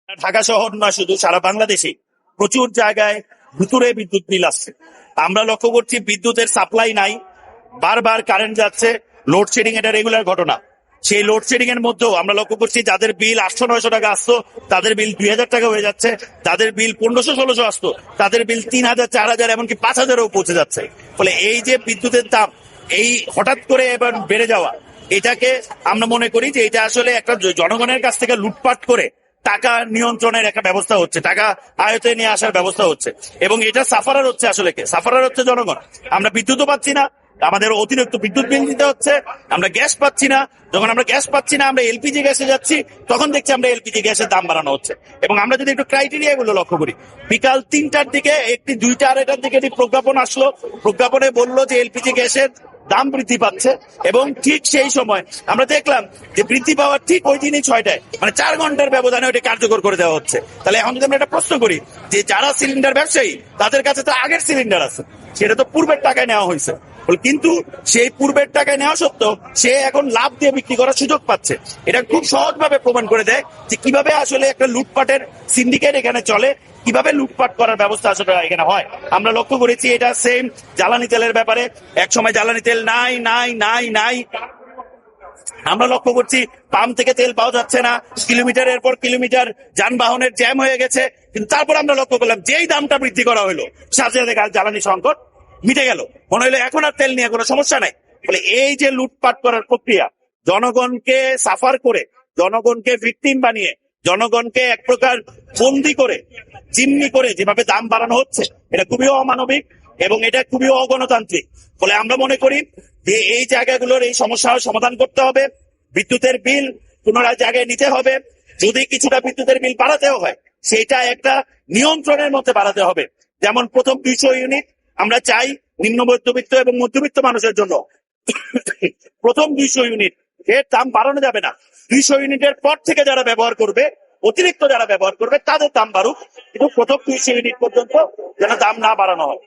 ঢাকা শহর না, শুধু সারা বাংলাদেশে প্রচুর জায়গায় ভুতুরে বিদ্যুৎ বিল আসছে। আমরা লক্ষ্য করছি বিদ্যুতের সাপ্লাই নাই, বারবার কারেন্ট যাচ্ছে, লোডশেডিং এটা রেগুলার ঘটনা। সেই লোডশেডিং এর মধ্যেও আমরা লক্ষ্য করছি যাদের বিল 800-900 টাকা আসতো তাদের বিল 2000 টাকা হয়ে যাচ্ছে, যাদের বিল 1500-1600 আসতো তাদের বিল 3000-4000 এমনকি 5000-ও পৌঁছে যাচ্ছে। ফলে এই যে বিদ্যুতের দাম এই হঠাৎ করে এবার বেড়ে যাওয়া, এটাকে আমরা মনে করি যে এটা আসলে একটা জনগণের কাছ থেকে লুটপাট করে টাকা নিয়ন্ত্রণের একটা ব্যবস্থা হচ্ছে, টাকা আয়তে নিয়ে আসার ব্যবস্থা হচ্ছে, এবং এটা সাফারার হচ্ছে আসলে কে? সাফারার হচ্ছে জনগণ। আমরা বিদ্যুৎও পাচ্ছি না, আমাদের অতিরিক্ত বিদ্যুৎ বিল দিতে হচ্ছে, আমরা গ্যাস পাচ্ছি না, যখন আমরা গ্যাস পাচ্ছি না আমরা এলপিজি গ্যাসে যাচ্ছি, তখন দেখছি আমরা এলপিজি গ্যাসের দাম বাড়ানো হচ্ছে। এবং আমরা যদি একটু ক্রাইটেরিয়া গুলো লক্ষ্য করি, বিকাল 3টার দিকে একটি 2টা-2:30টার দিকে একটি প্রজ্ঞাপন আসলো, প্রজ্ঞাপনে বললো যে এলপিজি গ্যাসের দাম বৃদ্ধি পাচ্ছে, এবং ঠিক সেই সময় আমরা দেখলাম যে বৃদ্ধি পাওয়ার ঠিক ওই দিনই 6টায়, মানে 4 ঘন্টার ব্যবধানে ওইটা কার্যকর করে দেওয়া হচ্ছে। তাহলে এখন যদি আমরা একটা প্রশ্ন করি যে যারা সিলিন্ডার ব্যবসায়ী তাদের কাছে তো আগের সিলিন্ডার আছে, সেটা তো পূর্বের টাকায় নেওয়া হয়েছে, কিন্তু সেই পূর্বের টাকায় নেওয়া সত্ত্বেও সে এখন লাভ দিয়ে বিক্রি করার সুযোগ পাচ্ছে। এটা খুব সহজভাবে প্রমাণ করে দেয় যে কিভাবে আসলে একটা লুটপাটের সিন্ডিকেট এখানে চলে, কিভাবে লুটপাট করার ব্যবস্থা আসলে এখানে হয়। আমরা লক্ষ্য করেছি এটা সেম জ্বালানি তেলের ব্যাপারে। এক সময় জ্বালানি তেল নাই নাই নাই নাই, আমরা লক্ষ্য করছি পাম্প থেকে তেল পাওয়া যাচ্ছে না, কিলোমিটারের পর কিলোমিটার যানবাহনের জ্যাম হয়ে গেছে, কিন্তু তারপর আমরা লক্ষ্য করলাম যেই দামটা বৃদ্ধি করা হলো সাথে সাথে জ্বালানি সংকট মিটে গেল, মনে হলো এখন আর তেল নিয়ে কোনো সমস্যা নাই। বলে এই যে লুটপাট করার প্রক্রিয়া, জনগণকে সাফার করে, জনগণকে ভিকটিম বানিয়ে, জনগণকে এক প্রকার বন্দি করে, জিম্মি করে যেভাবে দাম বাড়ানো হচ্ছে, এটা খুবই অমানবিক এবং এটা খুবই অগণতান্ত্রিক। ফলে আমরা মনে করি যে এই জায়গাগুলোর এই সমস্যার সমাধান করতে হবে, বিদ্যুতের বিল পুনরায় জায়গায় নিতে হবে, যদি কিছুটা বিদ্যুতের বিল বাড়াতেও হয় সেটা একটা নিয়ন্ত্রণের মধ্যে বাড়াতে হবে। যেমন প্রথম 200 ইউনিট আমরা চাই নিম্ন মধ্যবিত্ত এবং মধ্যবিত্ত মানুষের জন্য, প্রথম 200 ইউনিট এর দাম বাড়ানো যাবে না। 200 ইউনিটের পর থেকে যারা ব্যবহার করবে, অতিরিক্ত যারা ব্যবহার করবে তাদের দাম বাড়ুক, কিন্তু প্রথম 200 ইউনিট পর্যন্ত যেন দাম না বাড়ানো হয়।